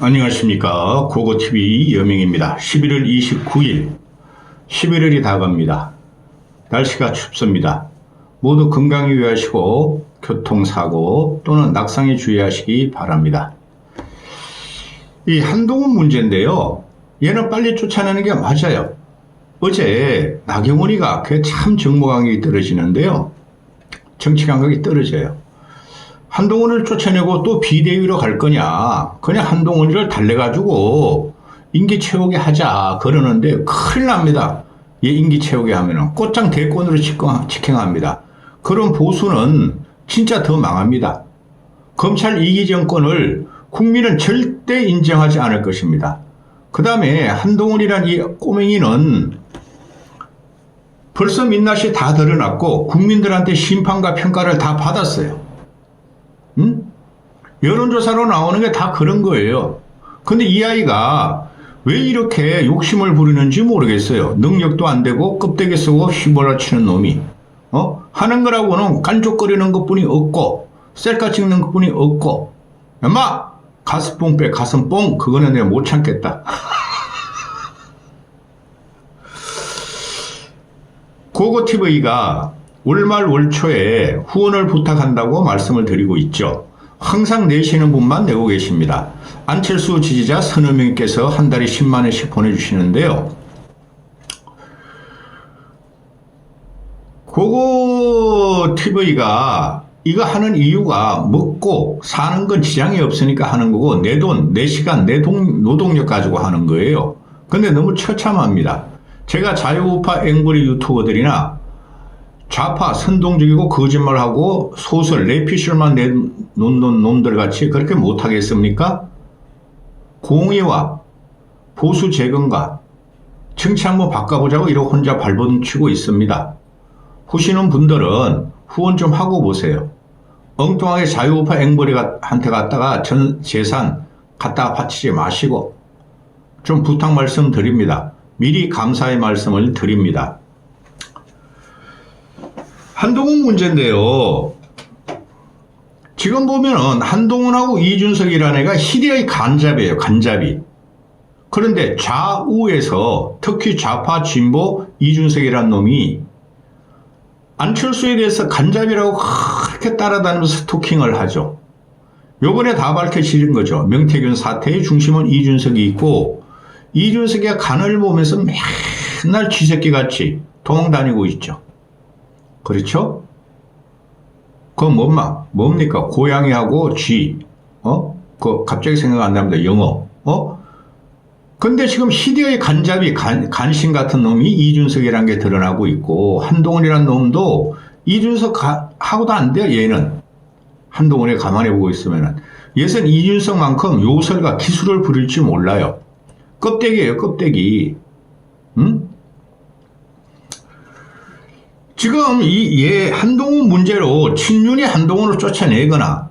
안녕하십니까. 고고TV 여명입니다. 11월 29일 11월이 다가갑니다. 날씨가 춥습니다. 모두 건강에 유의하시고 교통사고 또는 낙상에 주의하시기 바랍니다. 이 한동훈 문제인데요. 얘는 빨리 쫓아내는 게 맞아요. 어제 나경원이가 그게 참 정보감각이 떨어지는데요. 정치 감각이 떨어져요. 한동훈을 쫓아내고 또 비대위로 갈 거냐, 그냥 한동훈이를 달래가지고 임기 채우게 하자 그러는데 큰일 납니다. 얘 임기 채우게 하면은 꽃장 대권으로 직행합니다. 그런 보수는 진짜 더 망합니다. 검찰 이기 정권을 국민은 절대 인정하지 않을 것입니다. 그 다음에 한동훈이란 이 꼬맹이는 벌써 민낯이 다 드러났고 국민들한테 심판과 평가를 다 받았어요. 여론조사로 나오는 게 다 그런 거예요. 근데 이 아이가 왜 이렇게 욕심을 부리는지 모르겠어요. 능력도 안 되고 껍데기 쓰고 휘몰아치는 놈이 하는 거라고는 깐족거리는 것뿐이 없고 셀카 찍는 것뿐이 없고 엄마 가슴뽕 빼 가슴뽕 그거는 내가 못 참겠다. 고고TV가 올말 올초에 후원을 부탁한다고 말씀을 드리고 있죠. 항상 내시는 분만 내고 계십니다. 안철수 지지자 서너 명께서 한 달에 10만 원씩 보내주시는데요. 고고TV가 이거 하는 이유가 먹고 사는 건 지장이 없으니까 하는 거고 내 돈, 내 시간, 내 노동력 가지고 하는 거예요. 근데 너무 처참합니다. 제가 자유우파 앵벌이 유튜버들이나 좌파 선동적이고 거짓말하고 소설 내피셜만 내놓는 놈들 같이 그렇게 못하겠습니까? 공의와 보수 재건과 정치 한번 바꿔보자고 이러고 혼자 발버둥치고 있습니다. 보시는 분들은 후원 좀 하고 보세요. 엉뚱하게 자유우파 앵벌이한테 갔다가 전 재산 갖다가 바치지 마시고 좀 부탁 말씀 드립니다. 미리 감사의 말씀을 드립니다. 한동훈 문제인데요. 지금 보면은 한동훈하고 이준석이라는 애가 희대의 간잡이에요. 간잡이. 그런데 좌우에서 특히 좌파 진보 이준석이라는 놈이 안철수에 대해서 간잡이라고 그렇게 따라다니면서 스토킹을 하죠. 요번에 다 밝혀지는 거죠. 명태균 사태의 중심은 이준석이 있고 이준석이 간을 보면서 맨날 쥐새끼같이 도망다니고 있죠. 그렇죠? 그건 뭡니까? 고양이하고 쥐. 그거 갑자기 생각 안 납니다. 영어. 근데 지금 희대의 간잡이, 간신 같은 놈이 이준석이라는 게 드러나고 있고, 한동훈이라는 놈도 이준석 하고도 안 돼요, 얘는. 한동훈이 가만히 보고 있으면은. 얘는 이준석만큼 요설과 기술을 부릴지 몰라요. 껍데기예요, 껍데기. 지금 얘 한동훈 문제로 친윤이 한동훈을 쫓아내거나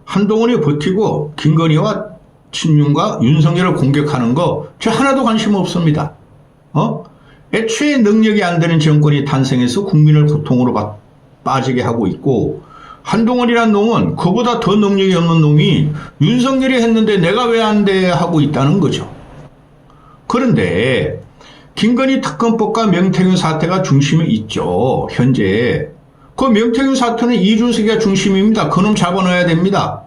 한동훈이 버티고 김건희와 친윤과 윤석열을 공격하는 거 저 하나도 관심 없습니다. 애초에 능력이 안 되는 정권이 탄생해서 국민을 고통으로 빠지게 하고 있고 한동훈이란 놈은 그보다 더 능력이 없는 놈이 윤석열이 했는데 내가 왜 안 돼 하고 있다는 거죠. 그런데 김건희 특검법과 명태균 사태가 중심에 있죠. 현재. 그 명태균 사태는 이준석이가 중심입니다. 그놈 잡아넣어야 됩니다.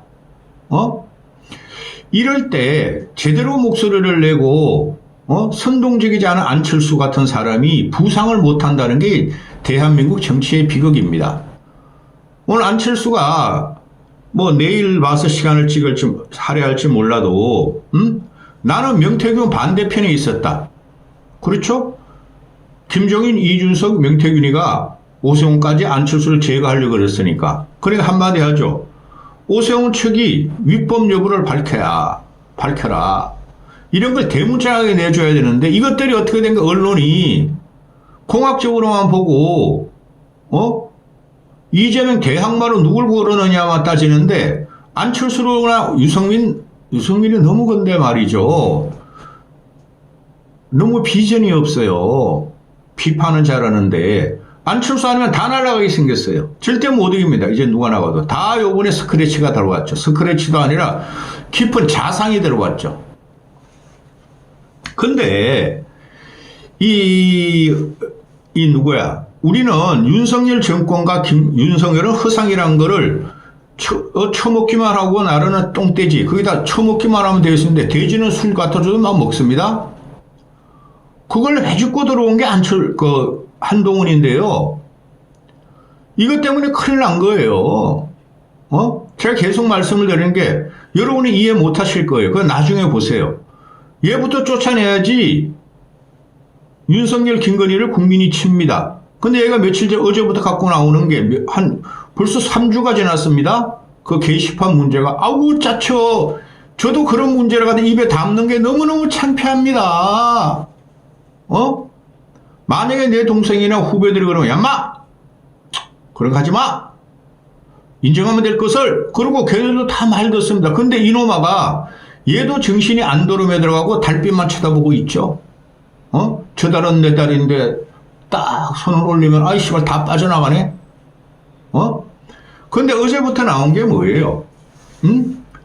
이럴 때 제대로 목소리를 내고 선동적이지 않은 안철수 같은 사람이 부상을 못한다는 게 대한민국 정치의 비극입니다. 오늘 안철수가 뭐 내일 봐서 시간을 할애할지 몰라도 나는 명태균 반대편에 있었다. 그렇죠? 김종인, 이준석, 명태균이가 오세훈까지 안철수를 제거하려고 그랬으니까. 그러니까 한마디 하죠. 오세훈 측이 위법 여부를 밝혀라. 이런 걸 대문짝하게 내줘야 되는데 이것들이 어떻게 된 거 언론이 공학적으로만 보고 이재명 대항마로 누굴 고르느냐만 따지는데 안철수로나 유승민이 너무 건데 말이죠. 너무 비전이 없어요. 비판은 잘하는데 안철수 아니면 다 날아가게 생겼어요. 절대 못 이깁니다. 이제 누가 나가도. 다 요번에 스크래치가 들어왔죠. 스크래치도 아니라 깊은 자상이 들어왔죠. 근데 누구야? 우리는 윤석열 정권과 윤석열은 허상이라는 거를 처먹기만 하고 나르는 똥돼지. 거기다 처먹기만 하면 되겠는데 돼지는 술 갖다 줘도 막 먹습니다. 그걸 해주고 들어온 게 한동훈인데요. 이것 때문에 큰일 난 거예요. 제가 계속 말씀을 드리는 게 여러분이 이해 못 하실 거예요. 그건 나중에 보세요. 얘부터 쫓아내야지 윤석열 김건희를 국민이 칩니다. 근데 얘가 며칠 전 어제부터 갖고 나오는 게 벌써 3주가 지났습니다. 그 게시판 문제가 아우 짜쳐. 저도 그런 문제를 갖다 입에 담는 게 너무너무 창피합니다. 만약에 내 동생이나 후배들이 그러면 야마 그런 거 하지 마. 인정하면 될 것을. 그리고 걔네도 다 말 듣습니다. 근데 이놈아가 얘도 정신이 안 도름에 들어가고 달빛만 쳐다보고 있죠. 저 달은 내 달인데 딱 손을 올리면 아이 씨발 다 빠져나가네. 근데 어제부터 나온 게 뭐예요?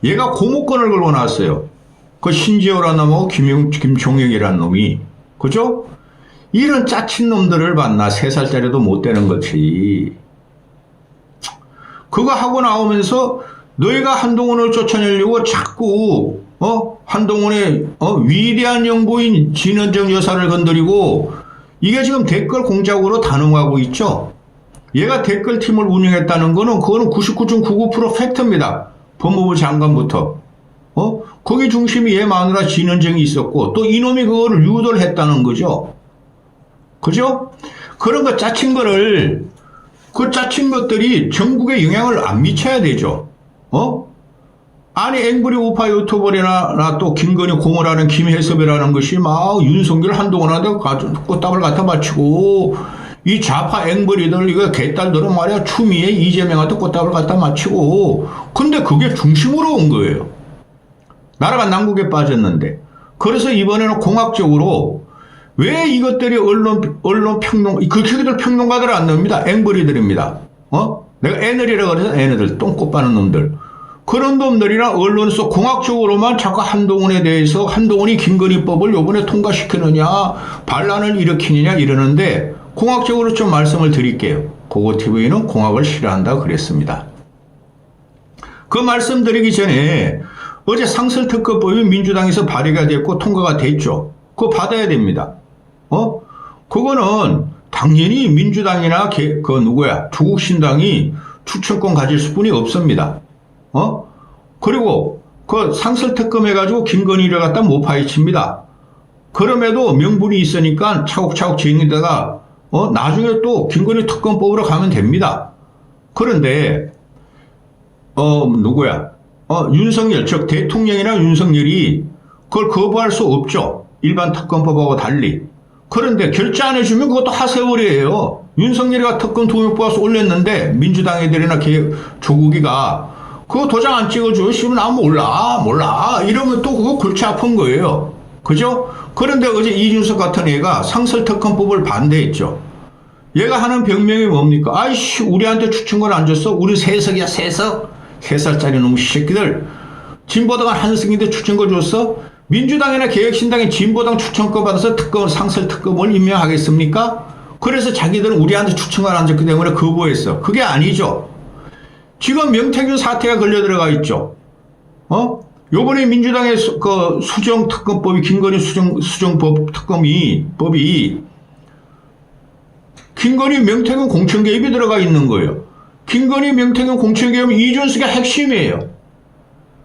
얘가 고무권을 걸고 나왔어요. 그 신지호라는 놈하고 김종혁이라는 놈이. 그죠? 이런 짜친 놈들을 봤나. 3살짜리도 못 되는 거지. 그거 하고 나오면서 너희가 한동훈을 쫓아내려고 자꾸 한동훈의 위대한 영부인 진원정 여사를 건드리고 이게 지금 댓글 공작으로 단응하고 있죠. 얘가 댓글팀을 운영했다는 거는 그거는 99.99% 팩트입니다. 법무부 장관부터. 거기 중심이 얘 마누라 진원정이 있었고 또 이놈이 그거를 유도를 했다는 거죠. 그죠? 그런 거 짜친 거를 그 짜친 것들이 전국에 영향을 안 미쳐야 되죠. 아니 앵그리 우파 유튜버나 또 김건희 공을 김혜섭이라는 것이 막 윤석열 한동훈한테 꽃다발 갖다 맞추고 이 좌파 앵벌이들 이거 개딸들은 말이야 추미애 이재명한테 꽃다발 갖다 맞추고 근데 그게 중심으로 온 거예요. 나라가 난국에 빠졌는데 그래서 이번에는 공학적으로 왜 이것들이 언론 평론 그들 평론가들 안 나옵니다. 앵벌이들입니다. 내가 애들이라 그래서 애네들 똥꼬 빠는 놈들. 그런 놈들이랑 언론에서 공학적으로만 자꾸 한동훈에 대해서 한동훈이 김건희법을 요번에 통과시키느냐 반란을 일으키느냐 이러는데 공학적으로 좀 말씀을 드릴게요. 고고TV는 공학을 싫어한다 그랬습니다. 그 말씀드리기 전에 어제 상설특검법이 민주당에서 발의가 됐고 통과가 됐죠. 그거 받아야 됩니다. 그거는 당연히 민주당이나 조국신당이 추천권 가질 수뿐이 없습니다. 그리고 그 상설특검 해가지고 김건희를 갖다 못 파헤칩니다. 그럼에도 명분이 있으니까 차곡차곡 진행되다가 나중에 또 김건희 특검법으로 가면 됩니다. 그런데 윤석열 즉 대통령이나 윤석열이 그걸 거부할 수 없죠. 일반 특검법하고 달리. 그런데 결제 안 해주면 그것도 하세월이에요. 윤석열이가 특검 2명 뽑아서 올렸는데 민주당 애들이나 조국이가 그거 도장 안 찍어줘. 씨발 나 몰라. 이러면 또 그거 골치 아픈 거예요. 그죠? 그런데 어제 이준석 같은 애가 상설특검법을 반대했죠. 얘가 하는 병명이 뭡니까? 아이씨 우리한테 추천권 안 줬어? 우리 세석이야 세석. 3살짜리 놈 새끼들. 진보당은 한승인데 추천권 줬어? 민주당이나 개혁신당이 진보당 추천권 받아서 상설특검을 임명하겠습니까? 그래서 자기들은 우리한테 추천권 안 줬기 때문에 거부했어. 그게 아니죠. 지금 명태균 사태가 걸려 들어가 있죠. 요번에 민주당의 그 수정특검법이 김건희 수정법 법이 김건희 명태균 공천 개입이 들어가 있는 거예요. 김건희 명태균 공천 개입은 이준석의 핵심이에요.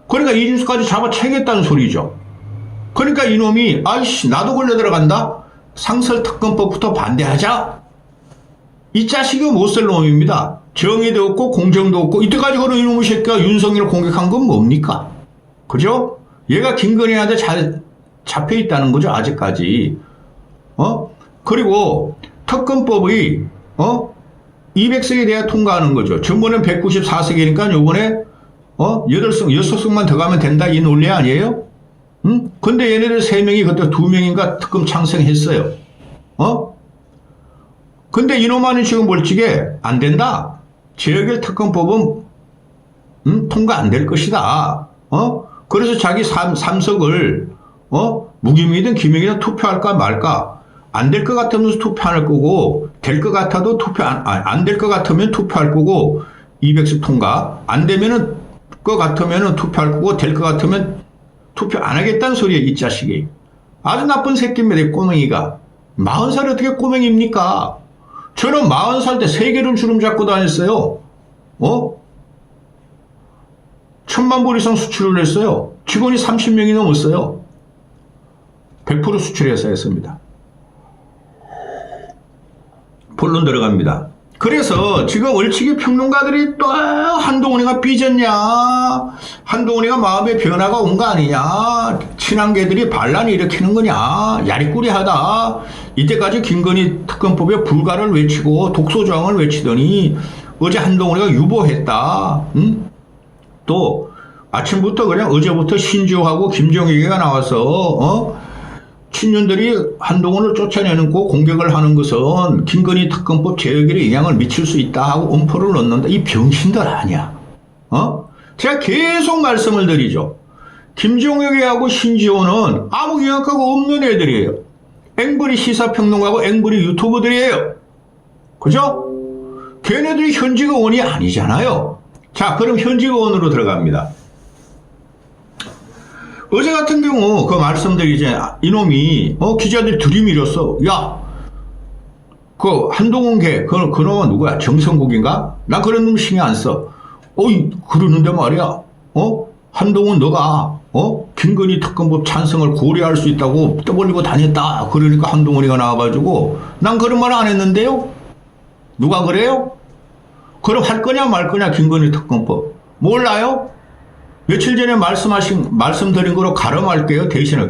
그러니까 이준석까지 잡아채겠다는 소리죠. 그러니까 이놈이 아이씨 나도 걸려 들어간다. 상설특검법부터 반대하자. 이 자식이 못쓸 놈입니다. 정의도 없고 공정도 없고 이때까지 그런 이놈의 새끼가 윤석열을 공격한 건 뭡니까? 그죠? 얘가 김건희한테 잘 잡혀있다는 거죠 아직까지. 그리고 특검법이 200석에 대해 통과하는 거죠. 전번엔 194석이니까 요번에 6석만 더 가면 된다 이 논리 아니에요? 근데 얘네들 3명이 그때 2명인가 특검 창성했어요. 근데 이놈만은 지금 멀찍이 안 된다. 재역일 특검법은 통과 안 될 것이다. 그래서 자기 삼석을 무기명이든 기명이든 투표할까 말까. 안 될 것 같으면 투표 안 할 거고, 될 것 같아도 안 될 것 같으면 투표할 거고, 200석 통과. 안 되면은 것 같으면 투표할 거고, 될 것 같으면 투표 안 하겠다는 소리야, 이 자식이. 아주 나쁜 새끼입니다, 이 꼬맹이가. 40살이 어떻게 꼬맹이입니까? 저는 40살 때 3개를 주름 잡고 다녔어요. 1000만 불 이상 수출을 했어요. 직원이 30명이 넘었어요. 100% 수출해서 했습니다. 본론 들어갑니다. 그래서 지금 얼치기 평론가들이 또 한동훈이가 삐졌냐, 한동훈이가 마음의 변화가 온 거 아니냐, 친한개들이 반란을 일으키는 거냐, 야리꾸리하다. 이때까지 김건희 특검법에 불가를 외치고 독소조항을 외치더니 어제 한동훈이가 유보했다. 또 아침부터 그냥 어제부터 신주하고 김정희가 나와서 친윤들이 한동훈을 쫓아내는 거 공격을 하는 것은 김건희 특검법 제역에 영향을 미칠 수 있다 하고 엄포를 넣는다. 이 병신들 아니야. 제가 계속 말씀을 드리죠. 김종혁이하고 신지호는 아무 영향가가 없는 애들이에요. 앵벌이 시사평론가고 앵벌이 유튜버들이에요. 그죠? 걔네들이 현직 의원이 아니잖아요. 자, 그럼 현직 의원으로 들어갑니다. 어제 같은 경우 그 말씀드리지, 이놈이 기자들이 들이밀었어. 야, 그 한동훈 걔 그놈은 누구야? 정성국인가? 나 그런 놈 신경 안 써. 그러는데 말이야. 한동훈 너가 김건희 특검법 찬성을 고려할 수 있다고 떠벌리고 다녔다. 그러니까 한동훈이가 나와가지고 난 그런 말 안 했는데요. 누가 그래요? 그럼 할 거냐 말 거냐 김건희 특검법 몰라요? 며칠 전에 말씀드린 거로 가름할게요. 대신에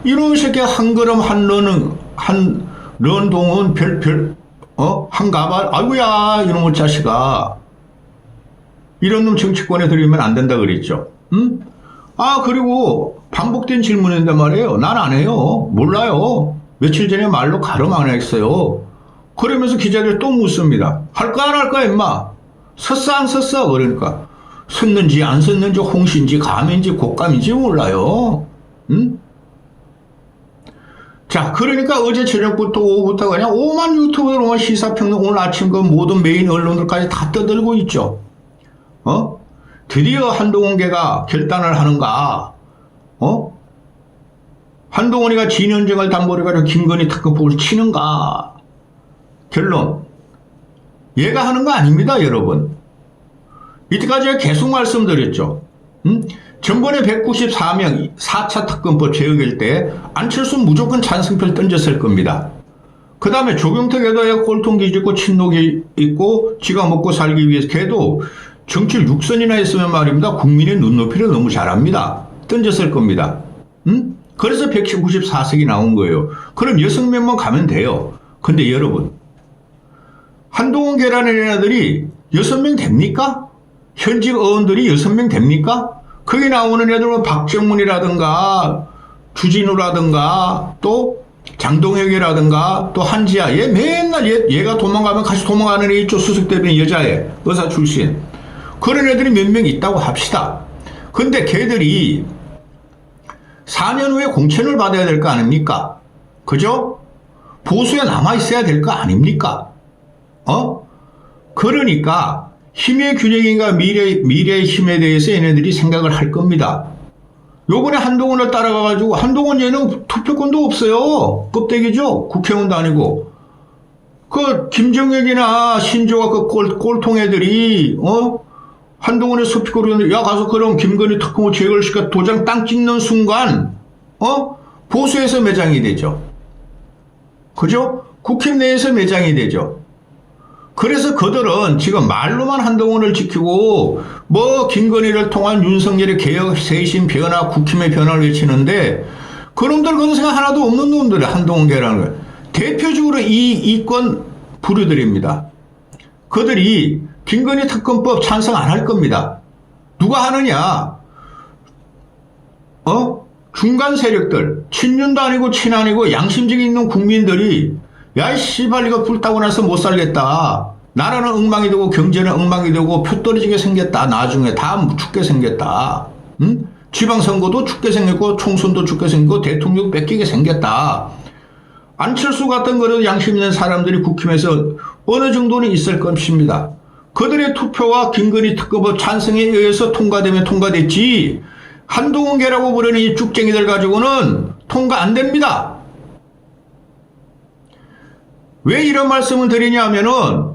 이런 새끼 한 걸음 한 런동은 한 가발. 아이고야 이놈의 자식아. 이런 놈 정치권에 들이면 안 된다 그랬죠. 그리고 반복된 질문인데 말이에요. 난 안 해요. 몰라요. 며칠 전에 말로 가름 안 했어요. 그러면서 기자들 또 묻습니다. 할까 안 할까 임마. 섰어 안 섰어? 그러니까 섰는지 안 섰는지 홍시인지 감인지 곶감인지 몰라요. 자, 그러니까 어제 저녁부터 오후부터 그냥 5만 유튜버로만 시사평론 오늘 아침 그 모든 메인 언론들까지 다 떠들고 있죠. 드디어 한동훈계가 결단을 하는가? 한동훈이가 진현정을 담보로 가지고 김건희 특검법을 치는가? 결론. 얘가 하는 거 아닙니다, 여러분. 이때까지 제가 계속 말씀드렸죠. 전번에 194명 4차 특검법 제역일 때 안철수 무조건 찬성표를 던졌을 겁니다. 그 다음에 조경택에도 꼴통기 있고 친노기 있고 지가 먹고 살기 위해서 걔도 정치를 6선이나 했으면 말입니다. 국민의 눈높이를 너무 잘합니다. 던졌을 겁니다. 그래서 194석이 나온 거예요. 그럼 6명만 가면 돼요. 근데 여러분, 한동훈 계라는 애들이 6명 됩니까? 현직 의원들이 6명 됩니까? 거기 나오는 애들은 박정문이라든가 주진우라든가 또 장동혁이라든가 또 한지아. 얘 맨날 얘가 도망가면 같이 도망가는 애 있죠. 수석대변인 여자애 의사 출신. 그런 애들이 몇 명 있다고 합시다. 근데 걔들이 4년 후에 공천을 받아야 될 거 아닙니까? 그죠? 보수에 남아있어야 될 거 아닙니까? 그러니까 힘의 균형인가 미래의 힘에 대해서 얘네들이 생각을 할 겁니다. 요번에 한동훈을 따라가가지고 한동훈 얘는 투표권도 없어요. 껍데기죠. 국회의원도 아니고. 그 김정혁이나 신조가 그 꼴통 애들이 한동훈의 스피커로 야 가서 그럼 김건희 특검을 제거를 시켜 도장 땅 찍는 순간 보수에서 매장이 되죠. 그죠? 국회 내에서 매장이 되죠. 그래서 그들은 지금 말로만 한동훈을 지키고 뭐 김건희를 통한 윤석열의 개혁, 쇄신, 변화, 국힘의 변화를 외치는데 그놈들 그런 생각 하나도 없는 놈들이 한동훈계라는 거예요. 대표적으로 이 이권 부류들입니다. 그들이 김건희 특검법 찬성 안 할 겁니다. 누가 하느냐? 중간 세력들, 친윤도 아니고 친아니고 양심적인 있는 국민들이 야, 이 씨발, 이거 불 타고 나서 못 살겠다. 나라는 엉망이 되고 경제는 엉망이 되고 표 떨어지게 생겼다. 나중에 다 죽게 생겼다. 응? 지방선거도 죽게 생겼고 총선도 죽게 생겼고 대통령 뺏기게 생겼다. 안철수 같은 그런 양심 있는 사람들이 국힘에서 어느 정도는 있을 것입니다. 그들의 투표와 김건희 특검법 찬성에 의해서 통과되면 통과됐지 한동훈계라고 부르는 이 쭉쟁이들 가지고는 통과 안 됩니다. 왜 이런 말씀을 드리냐 하면은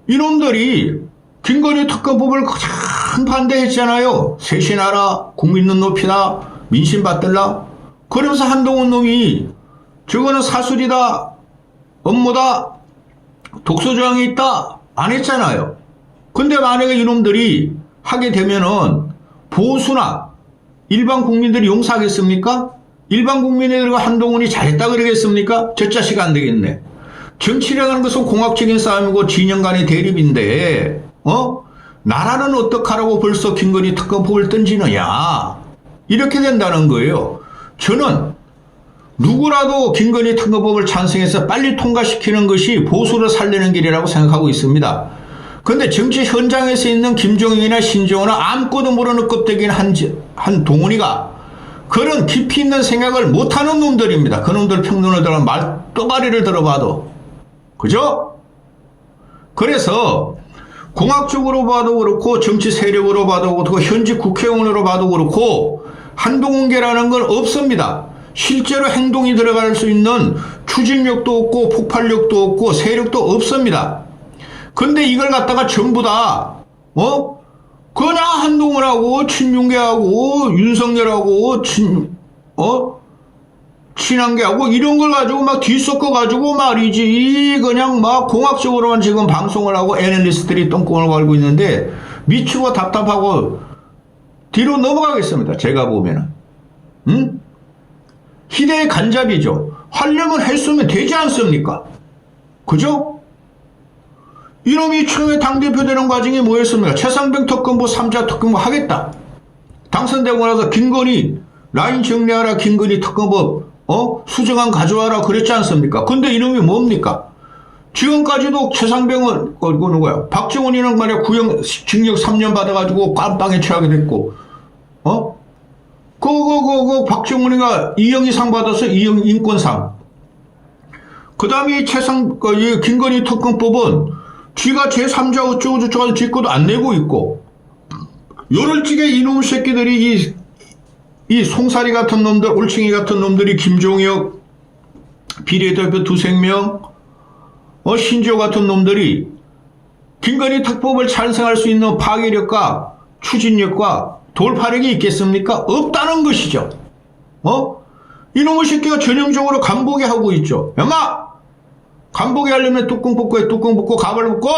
이놈들이 김건희 특검법을 가장 반대했잖아요. 쇄신하라, 국민능 높이다, 민심 받들라. 그러면서 한동훈 놈이 저거는 사술이다, 업무다, 독소조항이 있다 안 했잖아요. 근데 만약에 이놈들이 하게 되면은 보수나 일반 국민들이 용서하겠습니까? 일반 국민들과 한동훈이 잘했다 그러겠습니까? 저 자식 안 되겠네. 정치라는 것은 공학적인 싸움이고 진영 간의 대립인데 나라는 어떡하라고 벌써 김건희 특검법을 던지느냐. 이렇게 된다는 거예요. 저는 누구라도 김건희 특검법을 찬성해서 빨리 통과시키는 것이 보수를 살리는 길이라고 생각하고 있습니다. 그런데 정치 현장에서 있는 김종인이나 신종호나 아무것도 모르는 껍데기인 한 동훈이가 그런 깊이 있는 생각을 못하는 놈들입니다. 그놈들 평론을 들어 말또가리를 들어봐도. 그죠? 그래서 공학적으로 봐도 그렇고 정치 세력으로 봐도 그렇고 현직 국회의원으로 봐도 그렇고 한동훈계라는 건 없습니다. 실제로 행동이 들어갈 수 있는 추진력도 없고 폭발력도 없고 세력도 없습니다. 근데 이걸 갖다가 전부 다 그냥 한동훈하고 친윤계하고 윤석열하고 친한계하고 이런 걸 가지고 막 뒤섞어 가지고 말이지 그냥 막 공학적으로만 지금 방송을 하고 애널리스트들이 똥공을 걸고 있는데 미치고 답답하고 뒤로 넘어가겠습니다. 제가 보면은 희대의 간잡이죠. 하려면 했으면 되지 않습니까? 그죠? 이놈이 처음에 당대표 되는 과정이 뭐였습니까? 최상병 특검보 3자 특검보 하겠다. 당선되고 나서 김건희 라인 정리하라, 김건희 특검법 수정안 가져와라 그랬지 않습니까? 근데 이놈이 뭡니까? 지금까지도 최상병은 누구야? 박정훈이는 말이야 구형 징역 3년 받아가지고 깜빵에 처하게 됐고 박정훈이가 이영희상 받아서 이영 인권상. 그 다음에 김건희 특검법은 쥐가 제3자 어쩌고저쩌고 짓고도 안 내고 있고, 요럴찌게 이놈 새끼들이 이 송사리 같은 놈들, 올챙이 같은 놈들이 김종혁, 비례대표 두세 명, 신지호 같은 놈들이 김건희 특법을 찬성할 수 있는 파괴력과 추진력과 돌파력이 있겠습니까? 없다는 것이죠. 이놈의 새끼가 전형적으로 간보게 하고 있죠. 야마! 간보게 하려면 뚜껑 벗고 해, 뚜껑 벗고 가발 벗고!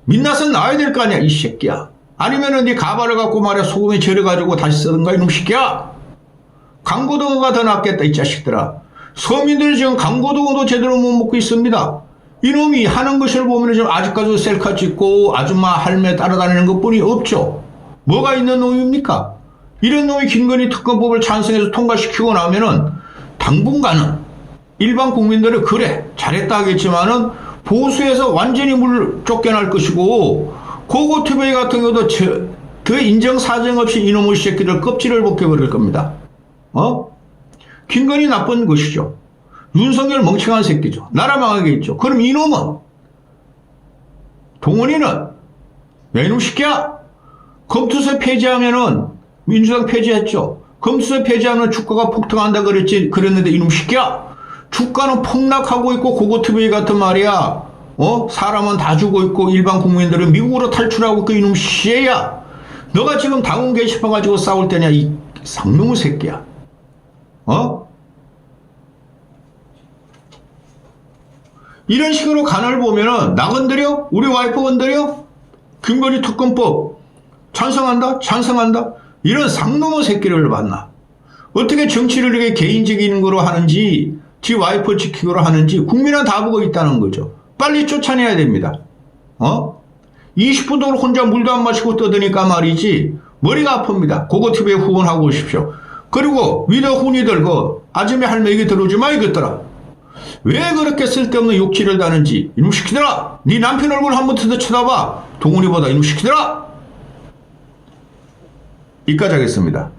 민낯은 나와야 될 거 아니야, 이 새끼야. 아니면은 네 가발을 갖고 말이야, 소금에 절여가지고 다시 쓰든가, 이놈 새끼야! 강고등어가 더 낫겠다, 이 자식들아. 서민들이 지금 강고등어도 제대로 못 먹고 있습니다. 이놈이 하는 것을 보면 지금 아직까지도 셀카 찍고 아줌마 할매 따라다니는 것 뿐이 없죠. 뭐가 있는 놈입니까? 이런 놈이 김건희 특검법을 찬성해서 통과시키고 나면은 당분간은 일반 국민들은 그래 잘했다 하겠지만은 보수에서 완전히 물 쫓겨날 것이고 고고투베이 같은 경우도 그 인정 사정 없이 이놈의 새끼들 껍질을 벗겨버릴 겁니다. 김건희 나쁜 것이죠. 윤석열 멍청한 새끼죠. 나라 망하겠죠. 그럼 이놈은 동원이는 야 이놈 새끼야 검투세 폐지하면은 민주당 폐지했죠. 검투세 폐지하면 주가가 폭등한다 그랬는데 이놈 새끼야 주가는 폭락하고 있고 고고투베이 같은 말이야. 사람은 다 죽고 있고 일반 국민들은 미국으로 탈출하고 있고 이놈 씨야. 너가 지금 당원 게시판 가지고 싸울 때냐 이 상놈의 새끼야. 이런 식으로 간을 보면은 나 건드려? 우리 와이프 건드려? 김건희 특검법 찬성한다? 찬성한다? 이런 상놈의 새끼를 봤나? 어떻게 정치를 이렇게 개인적인 거로 하는지 지 와이프 지키기로 하는지 국민은 다 보고 있다는 거죠. 빨리 쫓아내야 됩니다. 20분 동안 혼자 물도 안 마시고 떠드니까 말이지 머리가 아픕니다. 고고TV에 후원하고 오십시오. 그리고 위더 훈이들 그 아줌마 할매 얘기 들어오지 마 이것들아. 왜 그렇게 쓸데없는 욕지를 다는지 이놈 시키더라. 네 남편 얼굴 한 번 더 쳐다봐. 동훈이보다 이놈 시키더라. 이까지 하겠습니다.